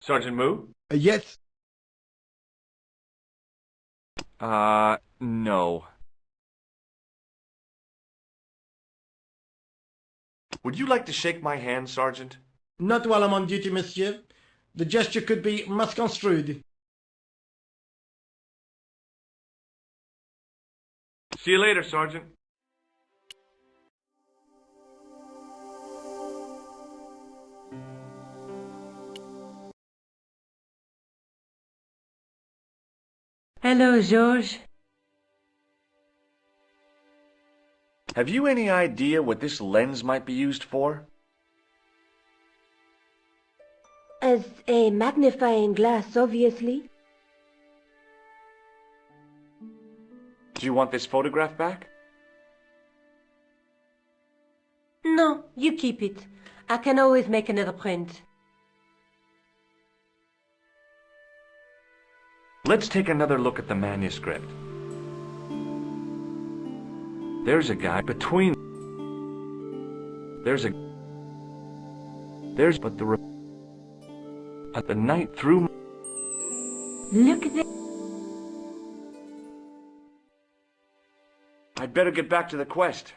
Sergeant Moo? Yes. No. Would you like to shake my hand, Sergeant? Not while I'm on duty, monsieur. The gesture could be misconstrued. See you later, Sergeant. Hello, George. Have you any idea what this lens might be used for? As a magnifying glass, obviously. Do you want this photograph back? No, you keep it. I can always make another print. Let's take another look at the manuscript. There's a guy between. There's but the night through. Look at that. I'd better get back to the quest.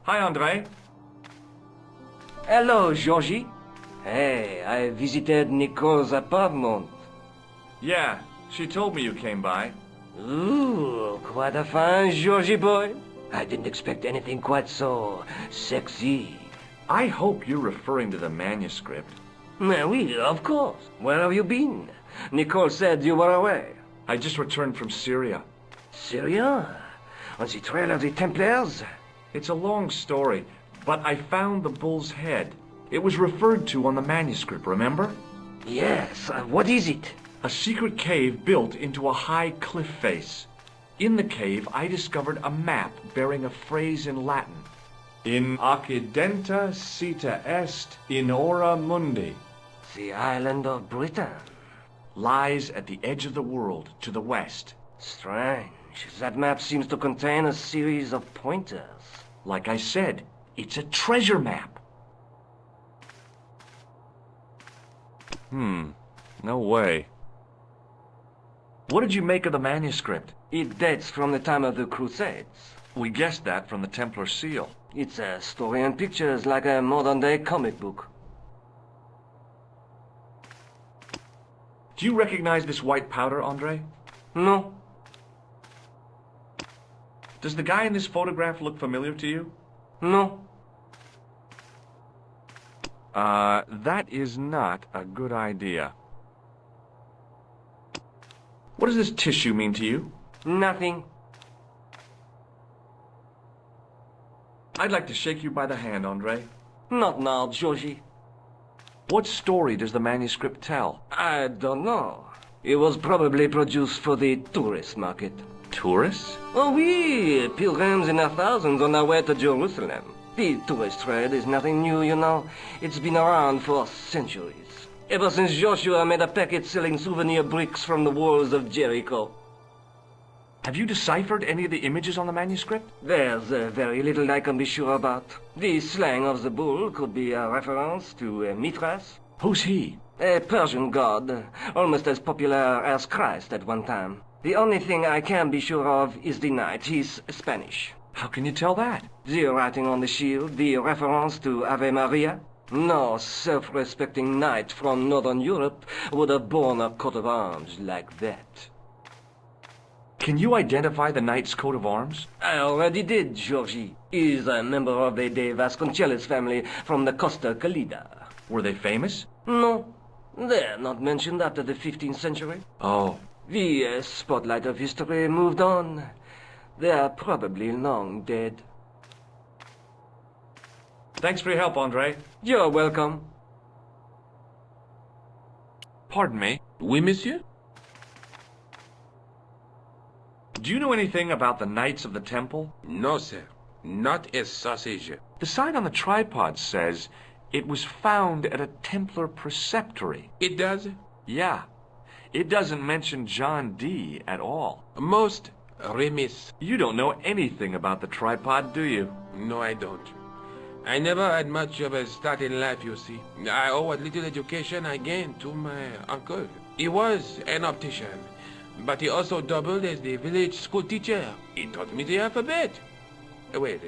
Hi, Andre. Hello, Georgie. Hey, I visited Nicole's apartment. Yeah, she told me you came by. Ooh, quite a fine Georgie boy. I didn't expect anything quite so sexy. I hope you're referring to the manuscript. Oui, of course. Where have you been? Nicole said you were away. I just returned from Syria. Syria? On the trail of the Templars? It's a long story, but I found the bull's head. It was referred to on the manuscript, remember? Yes, what is it? A secret cave built into a high cliff face. In the cave, I discovered a map bearing a phrase in Latin. In accidenta sita est in ora mundi. The island of Britain. Lies at the edge of the world, to the west. Strange. That map seems to contain a series of pointers. Like I said, it's a treasure map. No way. What did you make of the manuscript? It dates from the time of the Crusades. We guessed that from the Templar seal. It's a story and pictures like a modern-day comic book. Do you recognize this white powder, Andre? No. Does the guy in this photograph look familiar to you? No. That is not a good idea. What does this tissue mean to you? Nothing. I'd like to shake you by the hand, Andre. Not now, Georgie. What story does the manuscript tell? I don't know. It was probably produced for the tourist market. Tourists? Oh, oui, pilgrims in their thousands on their way to Jerusalem. The tourist trade is nothing new, you know. It's been around for centuries. Ever since Joshua made a packet selling souvenir bricks from the walls of Jericho. Have you deciphered any of the images on the manuscript? There's very little I can be sure about. The slang of the bull could be a reference to Mithras. Who's he? A Persian god, almost as popular as Christ at one time. The only thing I can be sure of is the knight. He's Spanish. How can you tell that? The writing on the shield, the reference to Ave Maria. No self-respecting knight from Northern Europe would have borne a coat of arms like that. Can you identify the knight's coat of arms? I already did, Georgie. He's a member of the De Vasconcelos family from the Costa Calida. Were they famous? No, they're not mentioned after the 15th century. Oh. The spotlight of history moved on. They're probably long dead. Thanks for your help, Andre. You're welcome. Pardon me. Oui, monsieur? Do you know anything about the Knights of the Temple? No, sir. Not a sausage. The sign on the tripod says it was found at a Templar preceptory. It does? Yeah. It doesn't mention John Dee at all. Most remiss. You don't know anything about the tripod, do you? No, I don't. I never had much of a start in life, you see. I owe what little education I gained to my uncle. He was an optician, but he also doubled as the village school teacher. He taught me the alphabet. Wait,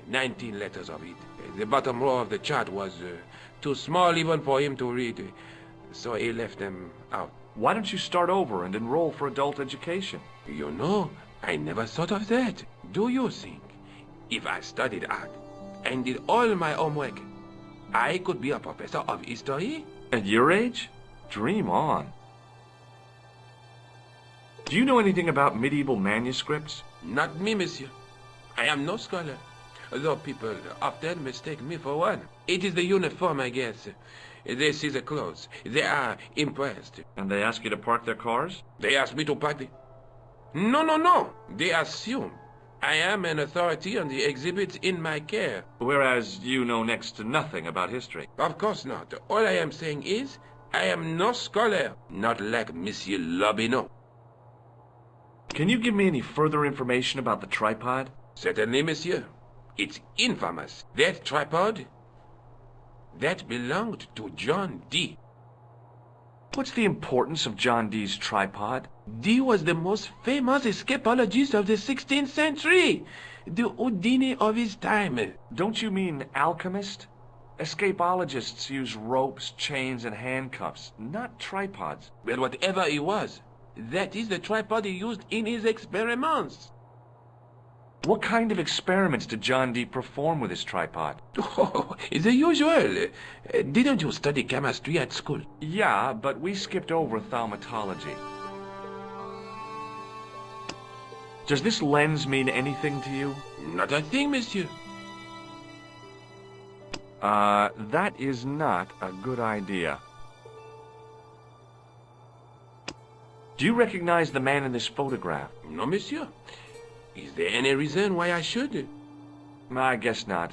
19 letters of it. The bottom row of the chart was too small even for him to read, so he left them out. Why don't you start over and enroll for adult education? You know, I never thought of that. Do you think if I studied art and did all my homework, I could be a professor of history? At your age? Dream on. Do you know anything about medieval manuscripts? Not me, monsieur. I am no scholar, though people often mistake me for one. It is the uniform, I guess. They see the clothes. They are impressed. And they ask you to park their cars? They ask me to park the... No. They assume I am an authority on the exhibits in my care. Whereas you know next to nothing about history. Of course not. All I am saying is, I am no scholar, not like Monsieur Lobineau. Can you give me any further information about the tripod? Certainly, monsieur. It's infamous. That tripod, that belonged to John Dee. What's the importance of John Dee's tripod? Dee was the most famous escapologist of the 16th century. The Houdini of his time. Don't you mean alchemist? Escapologists use ropes, chains, and handcuffs, not tripods. Well, whatever he was, that is the tripod he used in his experiments. What kind of experiments did John Dee perform with his tripod? Oh, the usual. Didn't you study chemistry at school? Yeah, but we skipped over thaumatology. Does this lens mean anything to you? Not a thing, monsieur. That is not a good idea. Do you recognize the man in this photograph? No, monsieur. Is there any reason why I should? I guess not.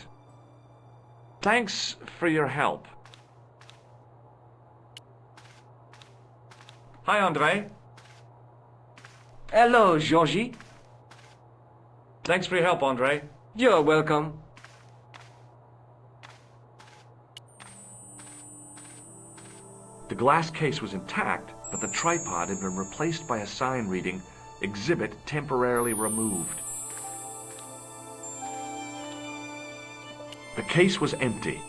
Thanks for your help. Hi, Andre. Hello, Georgie. Thanks for your help, Andre. You're welcome. The glass case was intact, but the tripod had been replaced by a sign reading, "Exhibit temporarily removed." The case was empty.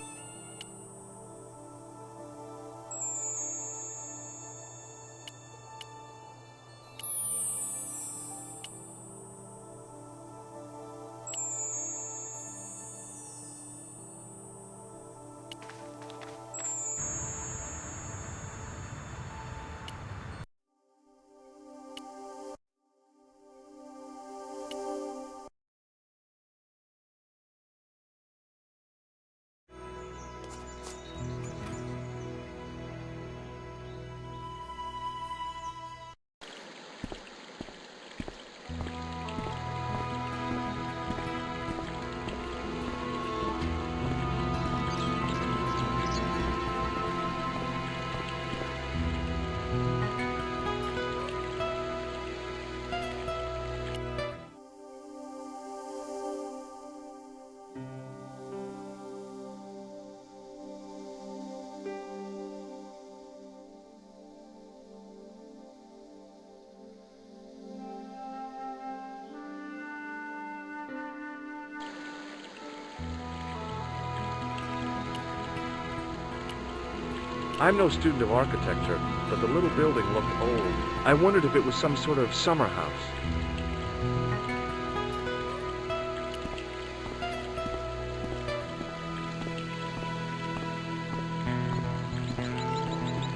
I'm no student of architecture, but the little building looked old. I wondered if it was some sort of summer house.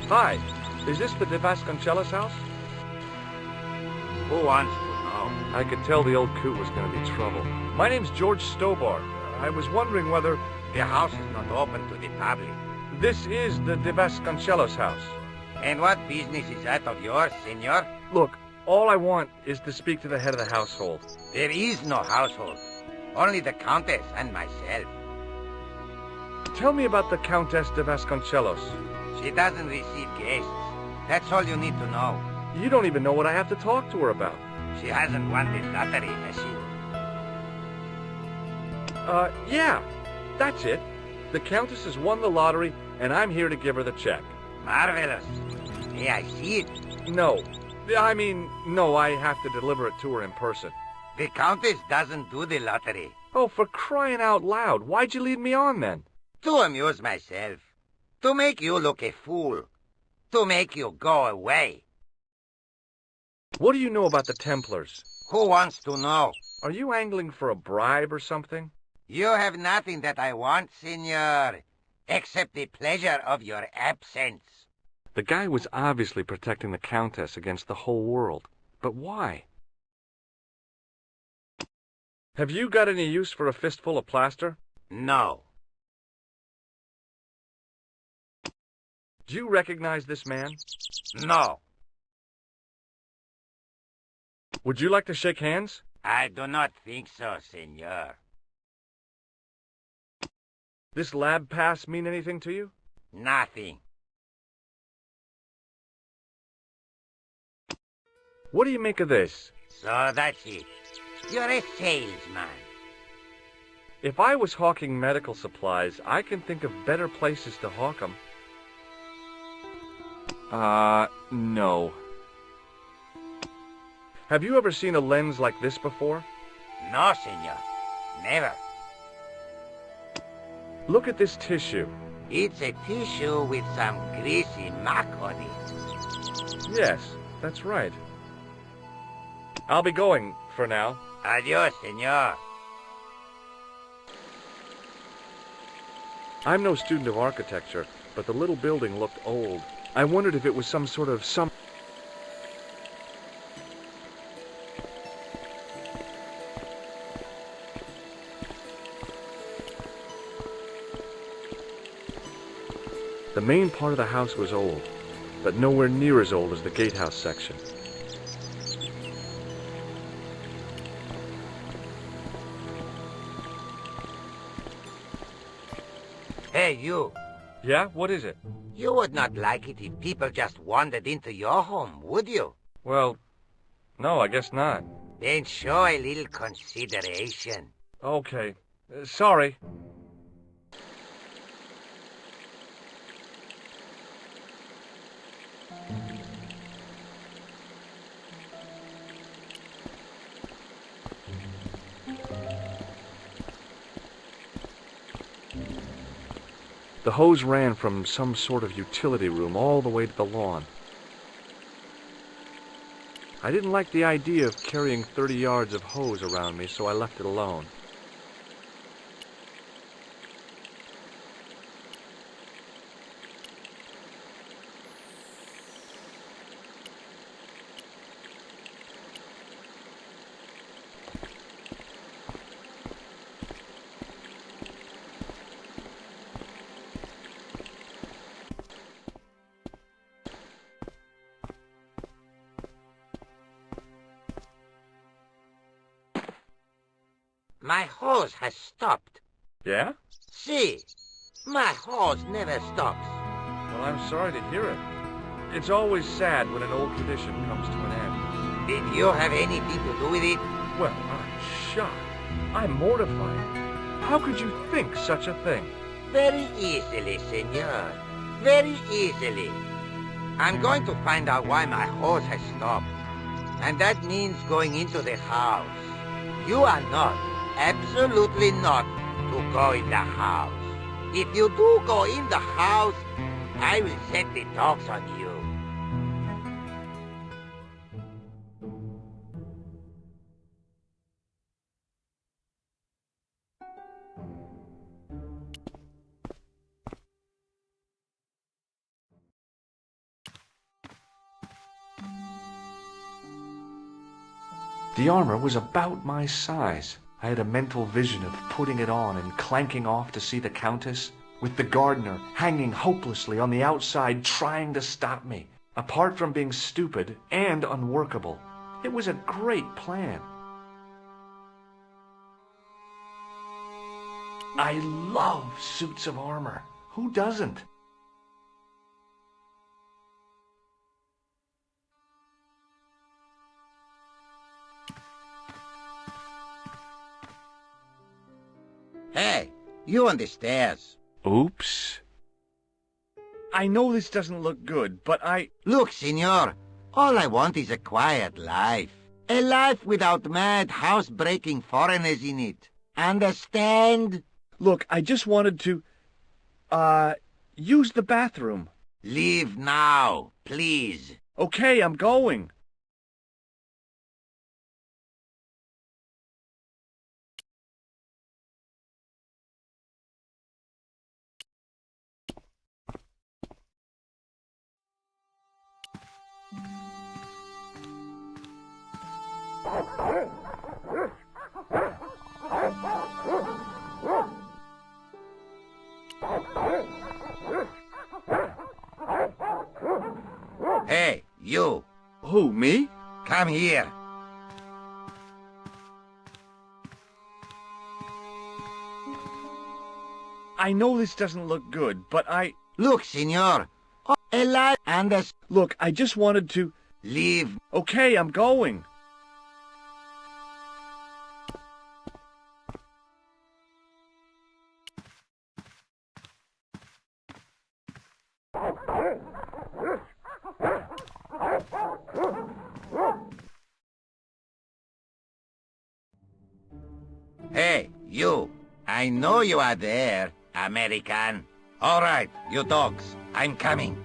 Hi, is this the De Vasconcelos house? Who wants to know? I could tell the old coot was going to be trouble. My name's George Stobar. I was wondering whether... The house is not open to the public. This is the De Vasconcelos house. And what business is that of yours, senor? Look, All I want is to speak to the head of the household. There is no household. Only the Countess and myself. Tell me about the Countess de Vasconcelos. She doesn't receive guests. That's all you need to know. You don't even know what I have to talk to her about. She hasn't won the lottery, has she? Yeah. That's it. The Countess has won the lottery, and I'm here to give her the check. Marvelous. May I see it? No. I mean, no, I have to deliver it to her in person. The Countess doesn't do the lottery. Oh, for crying out loud. Why'd you lead me on, then? To amuse myself. To make you look a fool. To make you go away. What do you know about the Templars? Who wants to know? Are you angling for a bribe or something? You have nothing that I want, senor, except the pleasure of your absence. The guy was obviously protecting the Countess against the whole world. But why? Have you got any use for a fistful of plaster? No. Do you recognize this man? No. Would you like to shake hands? I do not think so, senor. This lab pass mean anything to you? Nothing. What do you make of this? So that's it. You're a salesman. If I was hawking medical supplies, I can think of better places to hawk them. No. Have you ever seen a lens like this before? No, senor. Never. Look at this tissue. It's a tissue with some greasy muck on it. Yes, that's right. I'll be going for now. Adios, senor. I'm no student of architecture, but the little building looked old. I wondered if it was some sort of The main part of the house was old, but nowhere near as old as the gatehouse section. Hey, you. Yeah? What is it? You would not like it if people just wandered into your home, would you? Well, no, I guess not. Then show a little consideration. Okay. Sorry. The hose ran from some sort of utility room all the way to the lawn. I didn't like the idea of carrying 30 yards of hose around me, so I left it alone. My hose has stopped. Yeah? See, my hose never stops. Well, I'm sorry to hear it. It's always sad when an old tradition comes to an end. Did you have anything to do with it? Well, I'm shocked. I'm mortified. How could you think such a thing? Very easily, senor. Very easily. I'm going to find out why my hose has stopped. And that means going into the house. You are not, absolutely not, to go in the house. If you do go in the house, I will set the dogs on you. The armor was about my size. I had a mental vision of putting it on and clanking off to see the Countess, with the gardener hanging hopelessly on the outside trying to stop me. Apart from being stupid and unworkable, It was a great plan. I love suits of armor. Who doesn't? Hey, you on the stairs. Oops. I know this doesn't look good, but Look, senor, all I want is a quiet life. A life without mad, house-breaking foreigners in it. Understand? Look, I just wanted to, use the bathroom. Leave now, please. Okay, I'm going. Hey, you. Who, me? Come here. I know this doesn't look good, but Look, senor. A life and a... Look, I just wanted to... Leave. Okay, I'm going. Hey, you. I know you are there, American. All right, you dogs. I'm coming.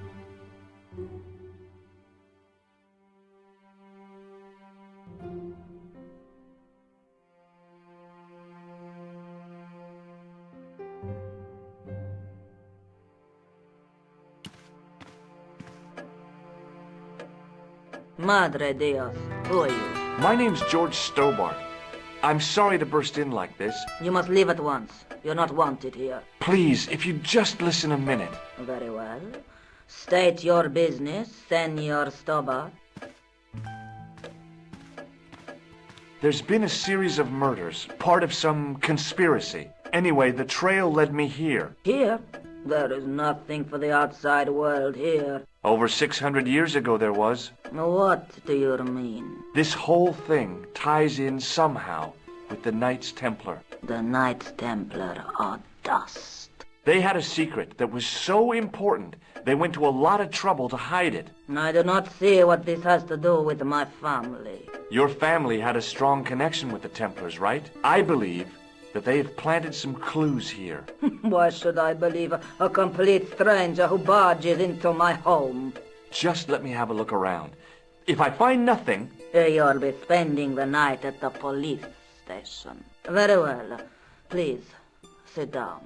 Madre Dios, who are you? My name's George Stobart. I'm sorry to burst in like this. You must leave at once. You're not wanted here. Please, if you just listen a minute. Very well. State your business, Senor Stobart. There's been a series of murders, part of some conspiracy. Anyway, the trail led me here. Here? There is nothing for the outside world here. Over 600 years ago there was. What do you mean? This whole thing ties in somehow with the Knights Templar. The Knights Templar are dust. They had a secret that was so important, they went to a lot of trouble to hide it. I do not see what this has to do with my family. Your family had a strong connection with the Templars, right? I believe that they have planted some clues here. Why should I believe a complete stranger who barges into my home? Just let me have a look around. If I find nothing... You'll be spending the night at the police station. Very well. Please, sit down.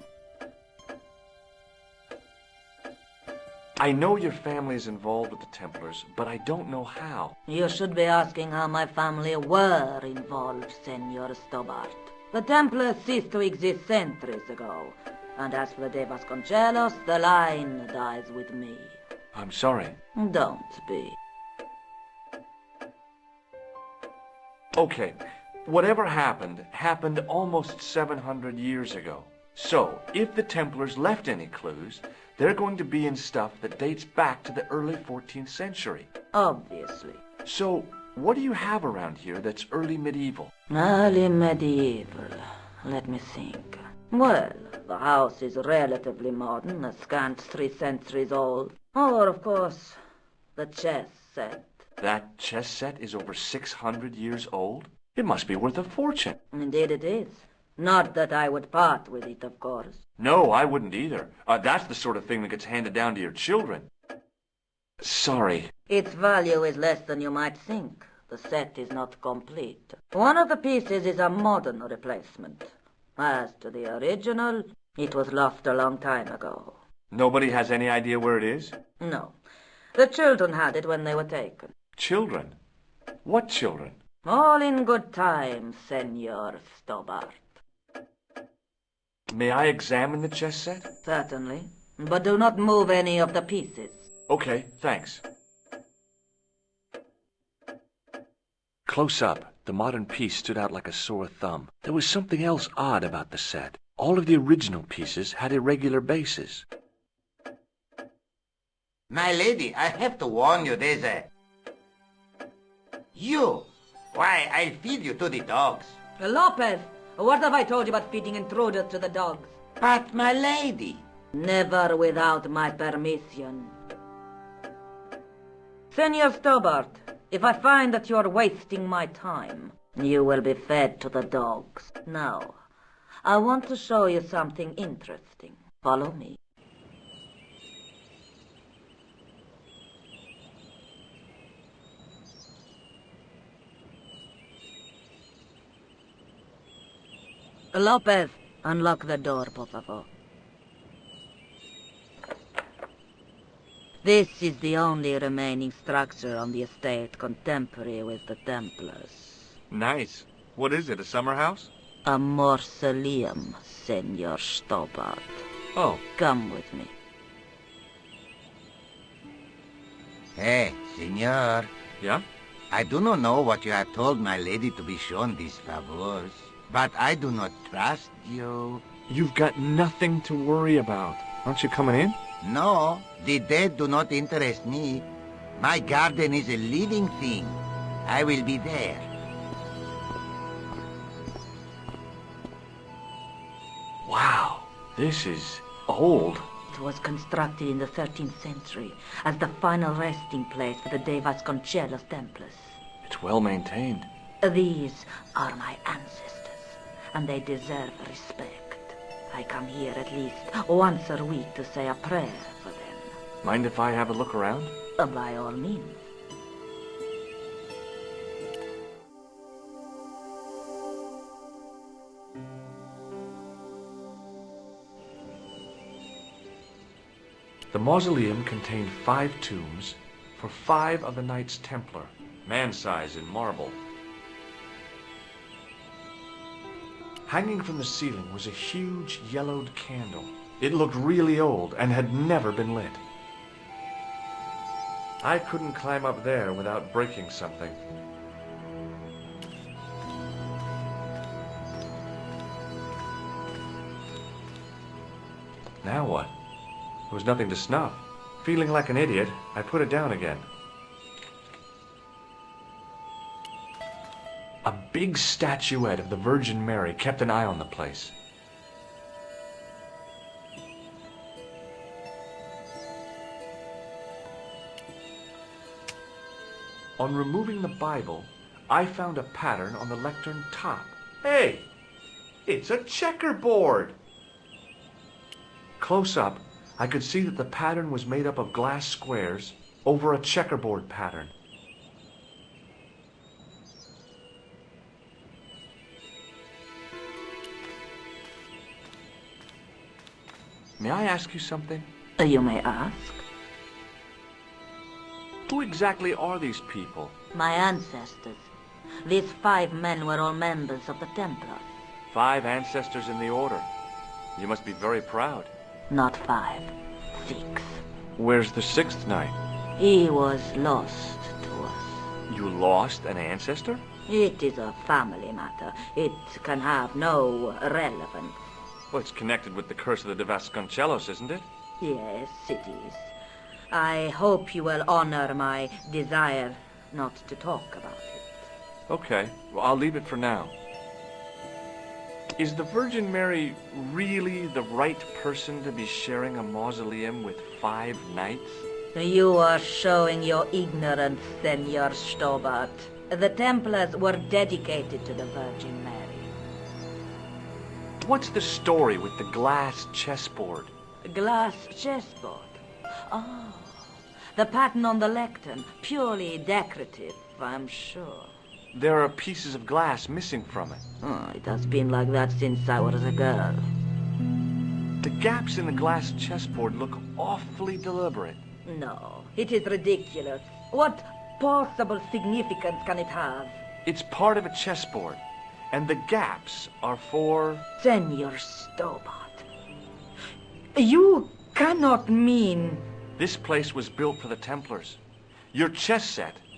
I know your family is involved with the Templars, but I don't know how. You should be asking how my family were involved, Senor Stobart. The Templars ceased to exist centuries ago, and as for De Vasconcelos, the line dies with me. I'm sorry. Don't be. Okay, whatever happened almost 700 years ago. So, if the Templars left any clues, they're going to be in stuff that dates back to the early 14th century. Obviously. So, what do you have around here that's early medieval? Early medieval. Let me think. Well, the house is relatively modern, a scant 3 centuries old. Or, of course, the chess set. That chess set is over 600 years old? It must be worth a fortune. Indeed it is. Not that I would part with it, of course. No, I wouldn't either. That's the sort of thing that gets handed down to your children. Sorry. Its value is less than you might think. The set is not complete. One of the pieces is a modern replacement. As to the original, it was lost a long time ago. Nobody has any idea where it is? No. The children had it when they were taken. Children? What children? All in good time, Senor Stobart. May I examine the chess set? Certainly. But do not move any of the pieces. Okay, thanks. Close up, the modern piece stood out like a sore thumb. There was something else odd about the set. All of the original pieces had irregular bases. My lady, I have to warn you, there's a... You! Why, I'll feed you to the dogs. Lopez, what have I told you about feeding intruders to the dogs? But, my lady... Never without my permission. Senor Stobart, if I find that you're wasting my time, you will be fed to the dogs. Now, I want to show you something interesting. Follow me. Lopez, unlock the door, por favor. This is the only remaining structure on the estate contemporary with the Templars. Nice. What is it, a summer house? A mausoleum, Senor Stobart. Oh. Come with me. Hey, senor. Yeah? I do not know what you have told my lady to be shown these favors, but I do not trust you. You've got nothing to worry about. Aren't you coming in? No, the dead do not interest me. My garden is a living thing. I will be there. Wow, this is old. It was constructed in the 13th century as the final resting place for the De Vasconcelos Templars. It's well maintained. These are my ancestors, and they deserve respect. I come here at least once a week to say a prayer for them. Mind if I have a look around? By all means. The mausoleum contained 5 tombs for 5 of the Knights Templar, man-size in marble. Hanging from the ceiling was a huge yellowed candle. It looked really old and had never been lit. I couldn't climb up there without breaking something. Now what? There was nothing to snuff. Feeling like an idiot, I put it down again. A big statuette of the Virgin Mary kept an eye on the place. On removing the Bible, I found a pattern on the lectern top. Hey! It's a checkerboard! Close up, I could see that the pattern was made up of glass squares over a checkerboard pattern. May I ask you something? You may ask. Who exactly are these people? My ancestors. These 5 men were all members of the Templars. 5 ancestors in the order. You must be very proud. Not 5, 6. Where's the 6th knight? He was lost to us. You lost an ancestor? It is a family matter. It can have no relevance. Well, it's connected with the curse of the De Vasconcelos, isn't it? Yes, it is. I hope you will honor my desire not to talk about it. Okay, well, I'll leave it for now. Is the Virgin Mary really the right person to be sharing a mausoleum with 5 knights? You are showing your ignorance, Senor Stobart. The Templars were dedicated to the Virgin Mary. What's the story with the glass chessboard? Glass chessboard. Oh, the pattern on the lectern. Purely decorative, I'm sure. There are pieces of glass missing from it. Oh, it has been like that since I was a girl. The gaps in the glass chessboard look awfully deliberate. No, it is ridiculous. What possible significance can it have? It's part of a chessboard, and the gaps are for... Senor Stobart, you cannot mean... This place was built for the Templars. Your chess set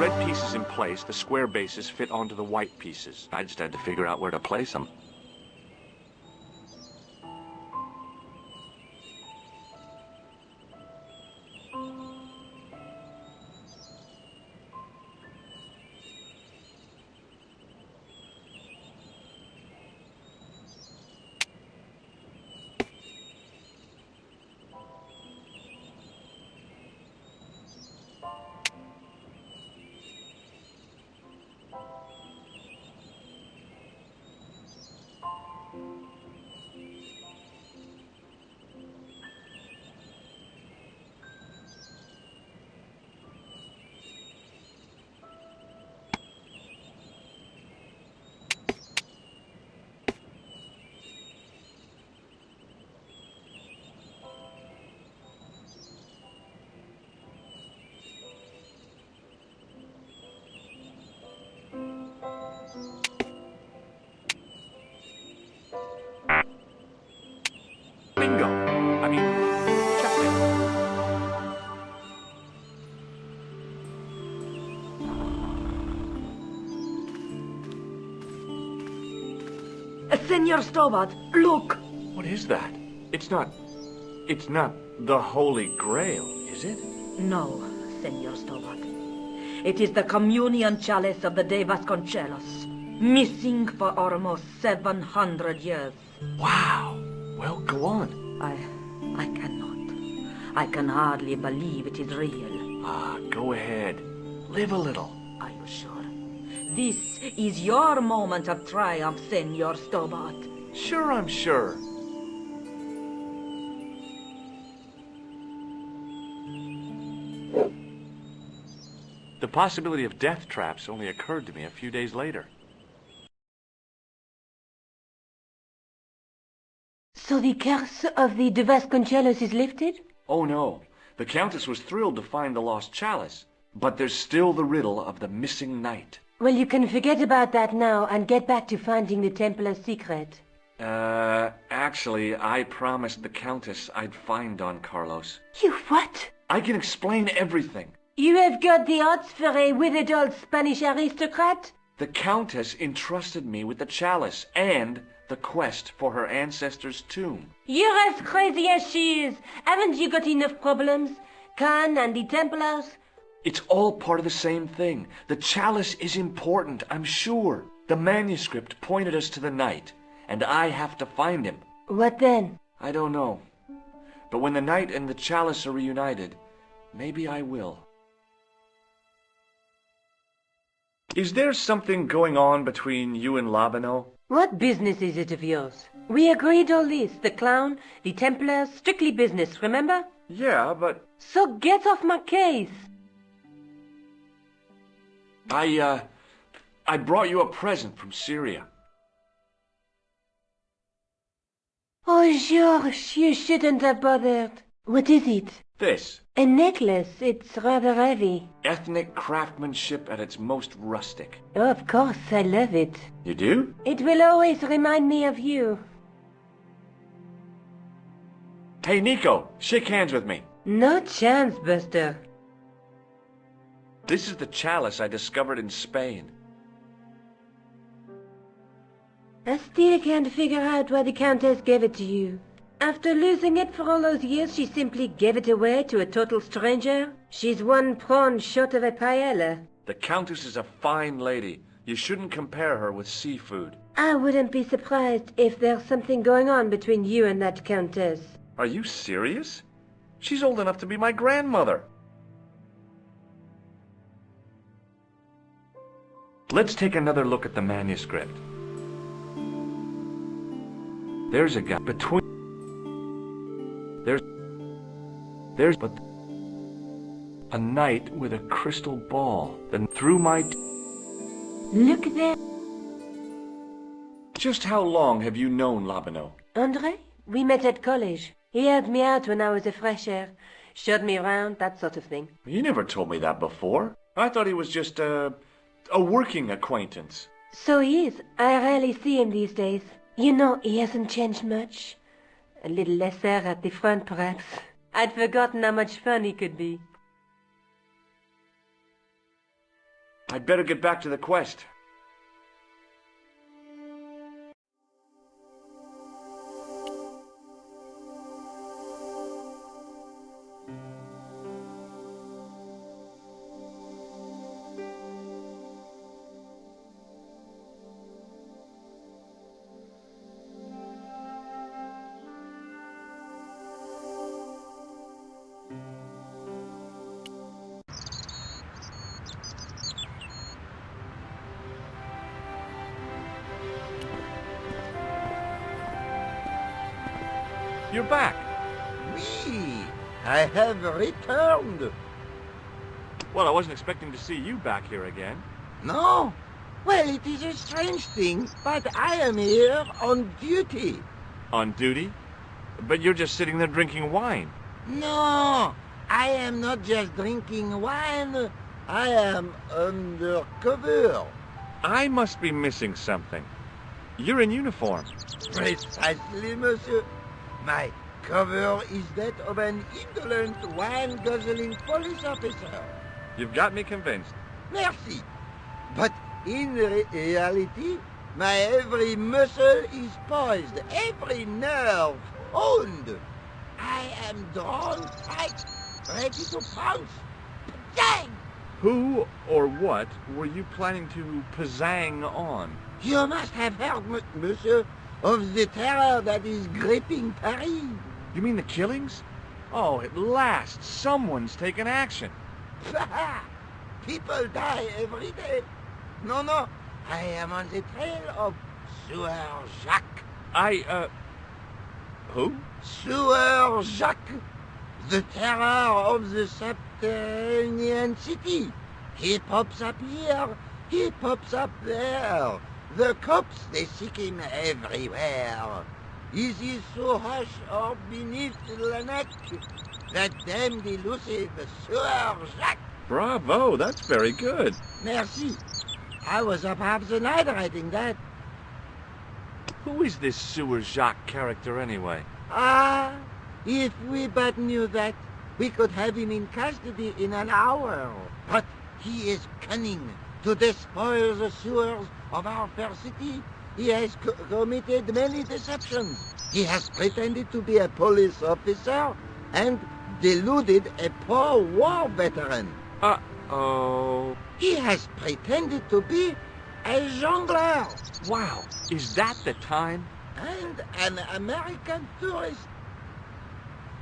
Red pieces in place, the square bases fit onto the white pieces. I just had to figure out where to place them. Bingo! I mean, checkmate. Senor Stobart, look! What is that? It's not the Holy Grail, is it? No, Senor Stobart. It is the communion chalice of the De Vasconcelos, missing for almost 700 years. Wow! Well, go on. I cannot. I can hardly believe it is real. Go ahead. Live a little. Are you sure? This is your moment of triumph, Senor Stobart. Sure, I'm sure. The possibility of death traps only occurred to me a few days later. So the curse of the De Vasconcelos is lifted? Oh no, the Countess was thrilled to find the lost chalice, but there's still the riddle of the missing knight. Well, you can forget about that now and get back to finding the Templar's secret. Actually, I promised the Countess I'd find Don Carlos. You what? I can explain everything. You have got the odds for a withered old Spanish aristocrat? The Countess entrusted me with the chalice and the quest for her ancestor's tomb. You're as crazy as she is. Haven't you got enough problems? Khan and the Templars? It's all part of the same thing. The chalice is important, I'm sure. The manuscript pointed us to the knight, and I have to find him. What then? I don't know. But when the knight and the chalice are reunited, maybe I will. Is there something going on between you and Labano? What business is it of yours? We agreed all this, the clown, the Templars, strictly business, remember? Yeah, but... So get off my case. I brought you a present from Syria. Oh, George, you shouldn't have bothered. What is it? This. A necklace. It's rather heavy. Ethnic craftsmanship at its most rustic. Oh, of course, I love it. You do? It will always remind me of you. Hey, Nico, shake hands with me. No chance, Buster. This is the chalice I discovered in Spain. I still can't figure out why the Countess gave it to you. After losing it for all those years, she simply gave it away to a total stranger? She's one prawn short of a paella. The Countess is a fine lady. You shouldn't compare her with seafood. I wouldn't be surprised if there's something going on between you and that Countess. Are you serious? She's old enough to be my grandmother. Let's take another look at the manuscript. There's a gap between... There's but a knight with a crystal ball. Then through my... Look there. Just how long have you known Labino? Andre? We met at college. He helped me out when I was a fresher. Showed me around, that sort of thing. You never told me that before. I thought he was just a working acquaintance. So he is. I rarely see him these days. You know, he hasn't changed much. A little lesser at the front, perhaps. I'd forgotten how much fun he could be. I'd better get back to the quest. You're back. Me, I have returned. Well, I wasn't expecting to see you back here again. No? Well, it is a strange thing, but I am here on duty. On duty? But you're just sitting there drinking wine. No, I am not just drinking wine. I am undercover. I must be missing something. You're in uniform. Precisely, monsieur. My cover is that of an indolent, wine-guzzling police officer. You've got me convinced. Merci. But in reality, my every muscle is poised, every nerve honed. I am drawn tight, ready to pounce. Dang! Who or what were you planning to pizzang on? You must have heard, monsieur, of the terror that is gripping Paris. You mean the killings? Oh, at last, someone's taken action. People die every day. No, I am on the trail of Sewer Jacques. Who? Sewer Jacques, the terror of the subterranean city. He pops up here, he pops up there. The cops, they seek him everywhere. Is he so hush or beneath the neck? That damned elusive Sewer Jacques. Bravo, that's very good. Merci. I was up half the night writing that. Who is this Sewer Jacques character anyway? Ah, if we but knew that, we could have him in custody in an hour. But he is cunning to despoil the sewers of our fair city. He has committed many deceptions. He has pretended to be a police officer and deluded a poor war veteran. Uh-oh. He has pretended to be a jongleur. Wow, is that the time? And an American tourist.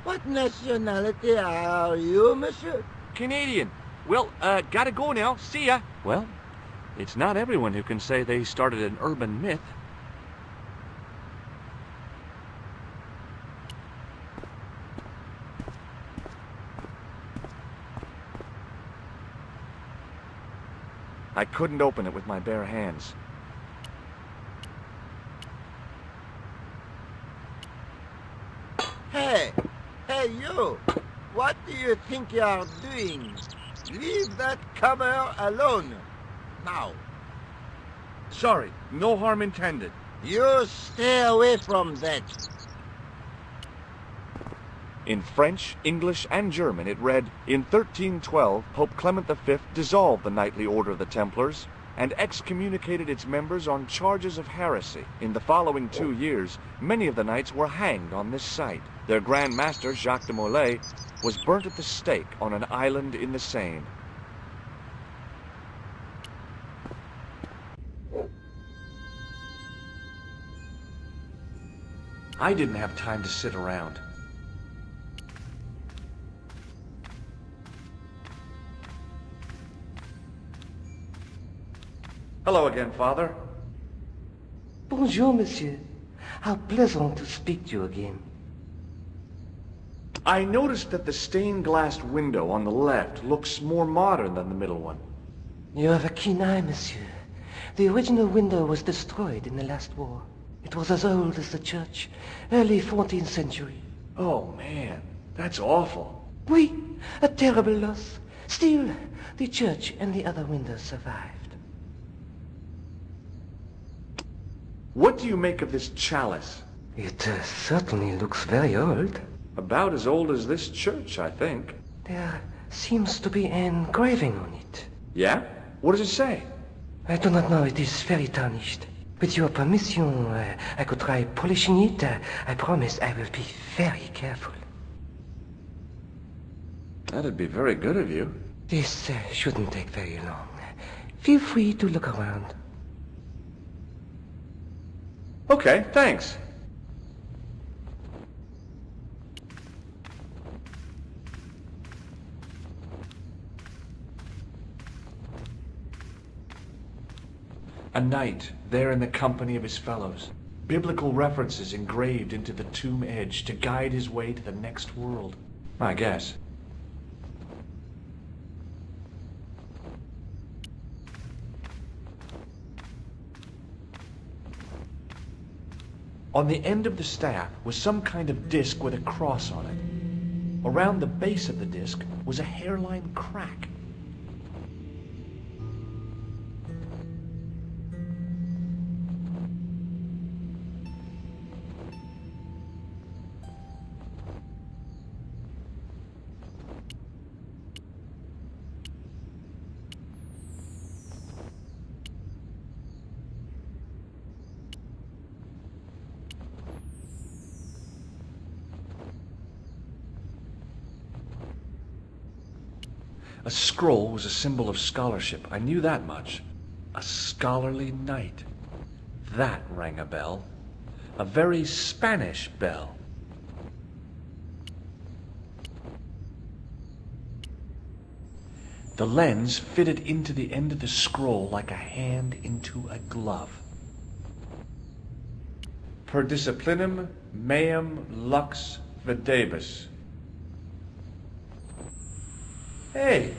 What nationality are you, monsieur? Canadian. Well, gotta go now. See ya. Well, it's not everyone who can say they started an urban myth. I couldn't open it with my bare hands. Hey you! What do you think you are doing? Leave that cover alone. Now. Sorry, no harm intended. You stay away from that. In French, English, and German it read, in 1312, Pope Clement V dissolved the knightly order of the Templars and excommunicated its members on charges of heresy. In the following 2 years, many of the knights were hanged on this site. Their Grand Master, Jacques de Molay, was burnt at the stake on an island in the Seine. I didn't have time to sit around. Hello again, Father. Bonjour, monsieur. How pleasant to speak to you again. I noticed that the stained glass window on the left looks more modern than the middle one. You have a keen eye, monsieur. The original window was destroyed in the last war. It was as old as the church, early 14th century. Oh, man, that's awful. Oui, a terrible loss. Still, the church and the other windows survived. What do you make of this chalice? It certainly looks very old. About as old as this church, I think. There seems to be an engraving on it. Yeah? What does it say? I do not know, it is very tarnished. With your permission, I could try polishing it. I promise I will be very careful. That'd be very good of you. This shouldn't take very long. Feel free to look around. Okay, thanks. A knight, there in the company of his fellows. Biblical references engraved into the tomb edge to guide his way to the next world. I guess. On the end of the staff was some kind of disc with a cross on it. Around the base of the disc was a hairline crack. A scroll was a symbol of scholarship. I knew that much. A scholarly knight. That rang a bell. A very Spanish bell. The lens fitted into the end of the scroll like a hand into a glove. Per disciplinum meum lux videbus. Hey!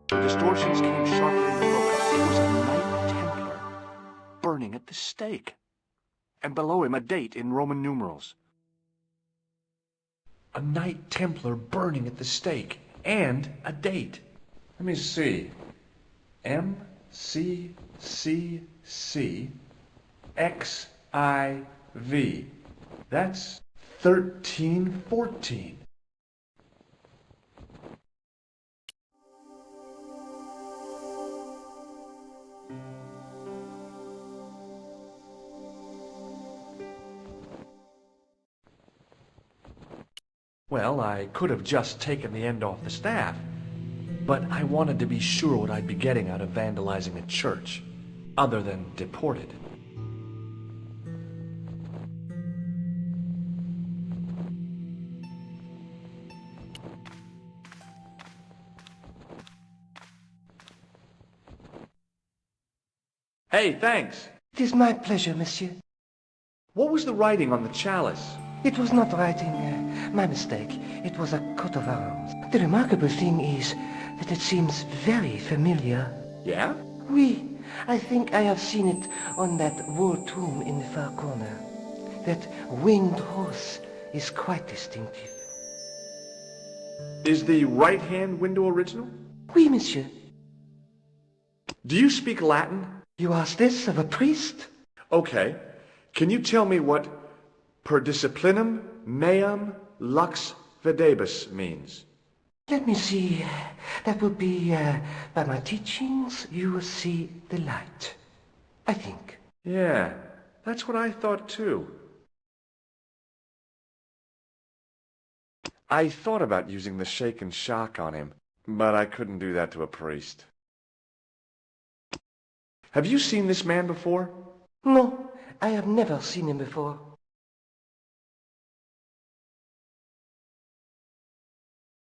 The distortions came sharply in the look. It was a Knight Templar, burning at the stake. And below him a date in Roman numerals. A Knight Templar burning at the stake, and a date. Let me see. MCCC XIV. That's 1314. Well, I could have just taken the end off the staff, but I wanted to be sure what I'd be getting out of vandalizing a church, other than deported. Hey, thanks. It is my pleasure, monsieur. What was the writing on the chalice? It was not writing, my mistake. It was a coat of arms. The remarkable thing is that it seems very familiar. Yeah? Oui, I think I have seen it on that wall tomb in the far corner. That winged horse is quite distinctive. Is the right-hand window original? Oui, monsieur. Do you speak Latin? You ask this of a priest? Okay. Can you tell me what per disciplinum meam lux videbus means? Let me see. That would be, by my teachings, you will see the light. I think. Yeah, that's what I thought too. I thought about using the shake and shock on him, but I couldn't do that to a priest. Have you seen this man before? No, I have never seen him before.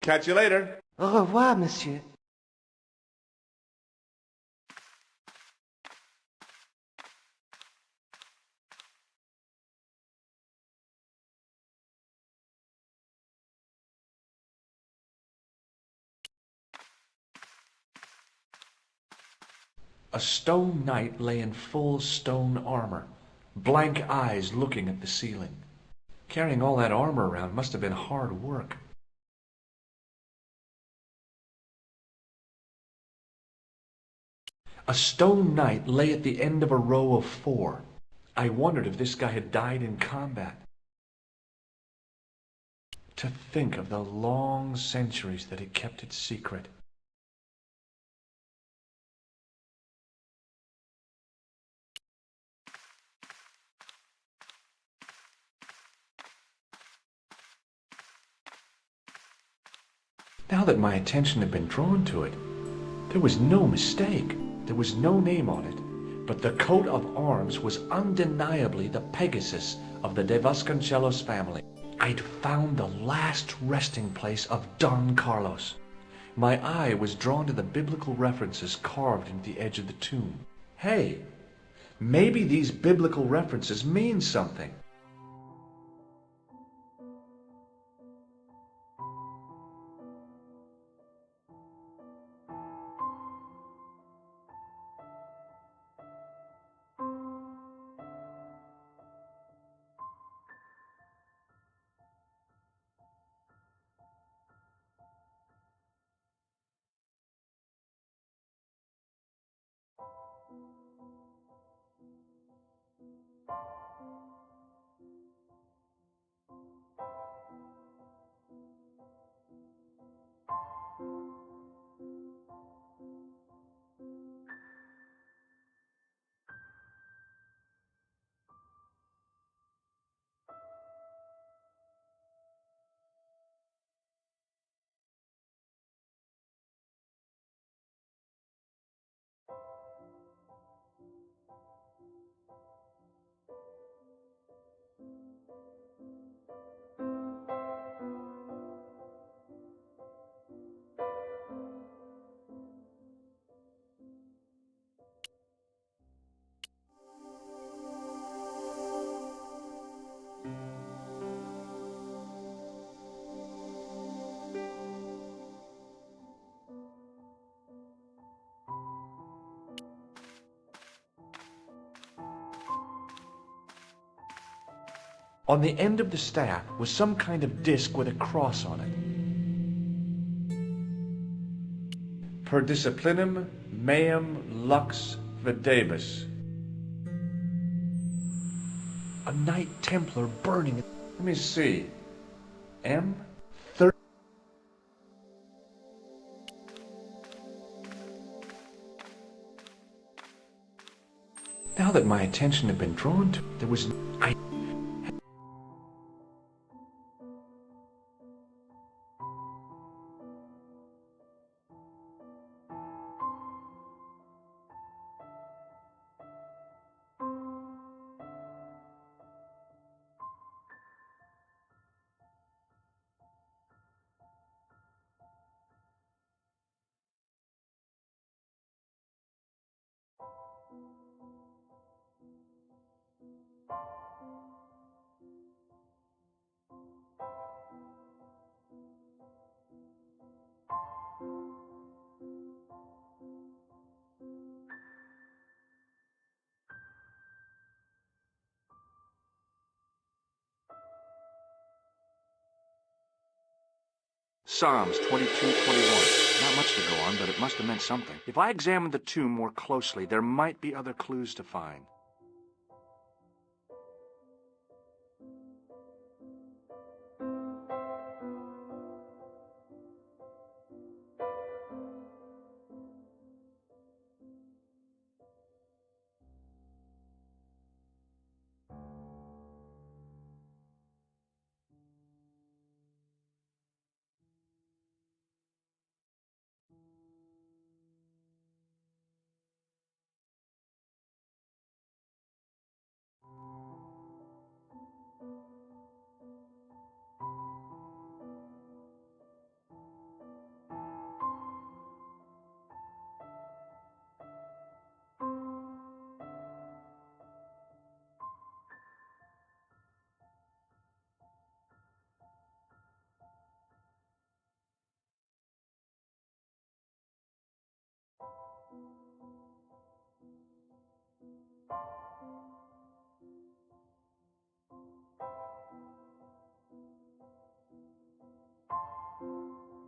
Catch you later. Au revoir, monsieur. A stone knight lay in full stone armor, blank eyes looking at the ceiling. Carrying all that armor around must have been hard work. A stone knight lay at the end of a row of 4. I wondered if this guy had died in combat. To think of the long centuries that he kept it secret. Now that my attention had been drawn to it, there was no mistake. There was no name on it, but the coat of arms was undeniably the Pegasus of the De Vasconcelos family. I'd found the last resting place of Don Carlos. My eye was drawn to the biblical references carved into the edge of the tomb. Hey, maybe these biblical references mean something. On the end of the staff was some kind of disc with a cross on it. Per disciplinum meum lux videbus. A Knight Templar burning it. Let me see. M30. Now that my attention had been drawn to it, there was... Psalms 22:21. Not much to go on, but it must have meant something. If I examined the tomb more closely, there might be other clues to find.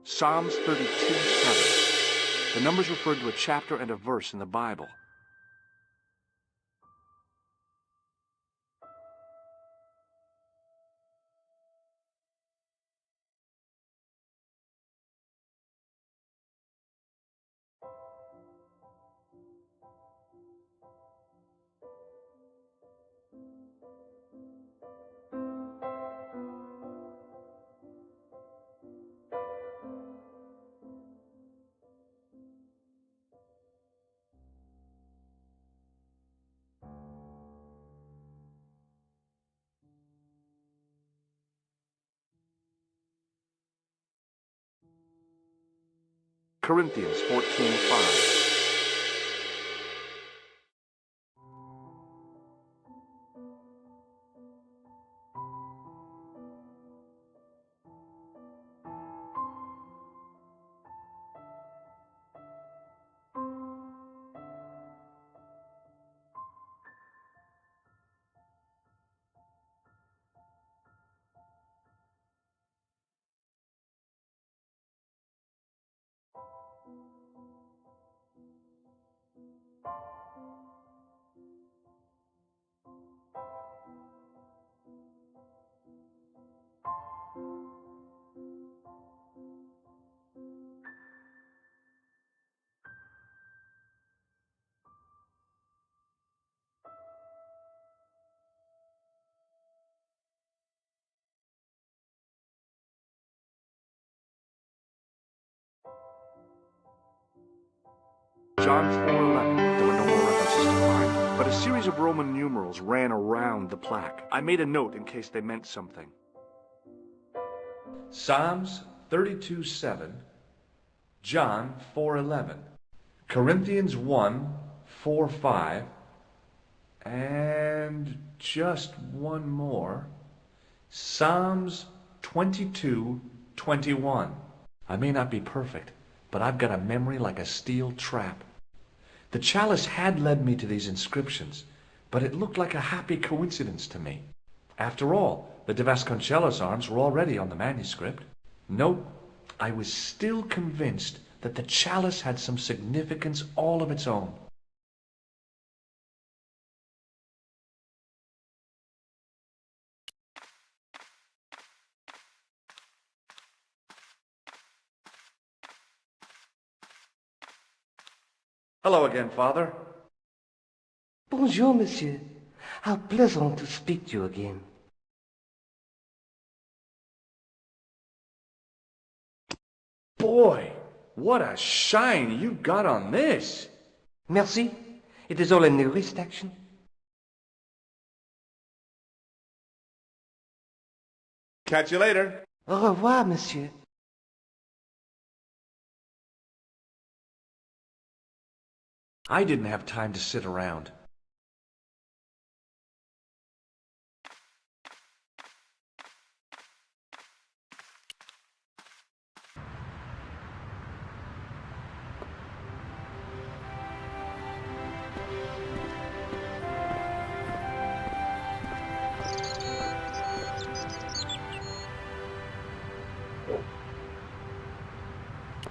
Psalms 32:7. The numbers refer to a chapter and a verse in the Bible. Corinthians 14:5. John 4:11. There were no more references to find, but a series of Roman numerals ran around the plaque. I made a note in case they meant something. Psalms 32:7, John 4:11, Corinthians 1:4-5, and just one more, Psalms 22:21. I may not be perfect, but I've got a memory like a steel trap. The chalice had led me to these inscriptions, but it looked like a happy coincidence to me. After all, the de Vasconcellos arms were already on the manuscript. Nope, I was still convinced that the chalice had some significance all of its own. Hello again, Father. Bonjour, monsieur. How pleasant to speak to you again. Boy, what a shine you got on this. Merci. It is all in the wrist action. Catch you later. Au revoir, monsieur. I didn't have time to sit around.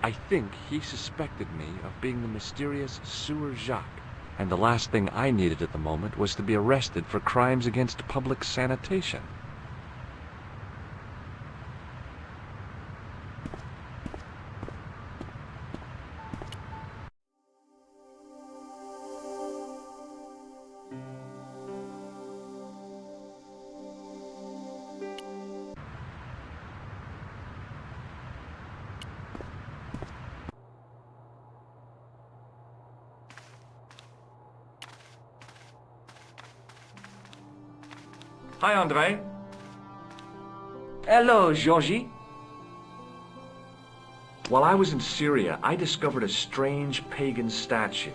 I think he suspected me of being the mysterious Sewer Jacques, and the last thing I needed at the moment was to be arrested for crimes against public sanitation. Hi, Andre. Hello, Georgie. While I was in Syria, I discovered a strange pagan statue.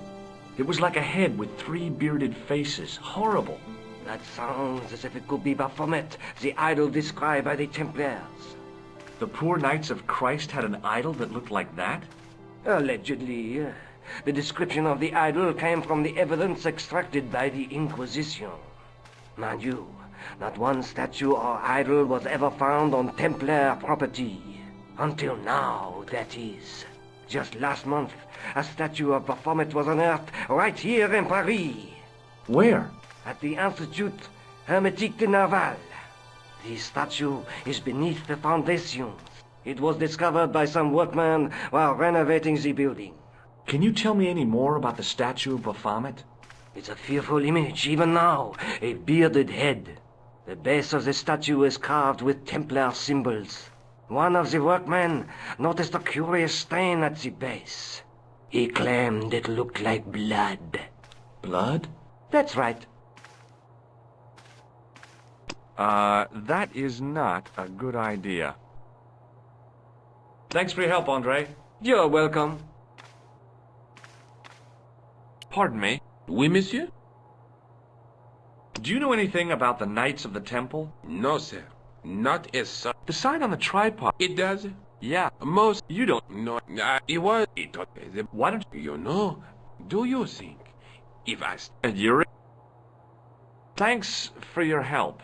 It was like a head with 3 bearded faces. Horrible. That sounds as if it could be Baphomet, the idol described by the Templars. The poor Knights of Christ had an idol that looked like that? Allegedly. The description of the idol came from the evidence extracted by the Inquisition. Mind you, not one statue or idol was ever found on Templar property. Until now, that is. Just last month, a statue of Baphomet was unearthed right here in Paris. Where? At the Institut Hermétique de Naval. The statue is beneath the foundations. It was discovered by some workmen while renovating the building. Can you tell me any more about the statue of Baphomet? It's a fearful image, even now. A bearded head. The base of the statue is carved with Templar symbols. One of the workmen noticed a curious stain at the base. He claimed it looked like blood. Blood? That's right. That is not a good idea. Thanks for your help, Andre. You're welcome. Pardon me. Oui, monsieur? Do you know anything about the Knights of the Temple? No, sir. Not as such. The sign on the tripod. It does? Yeah. Most. You don't. No, it was. It was. Why don't you know? Do you think if I... you're... Thanks for your help.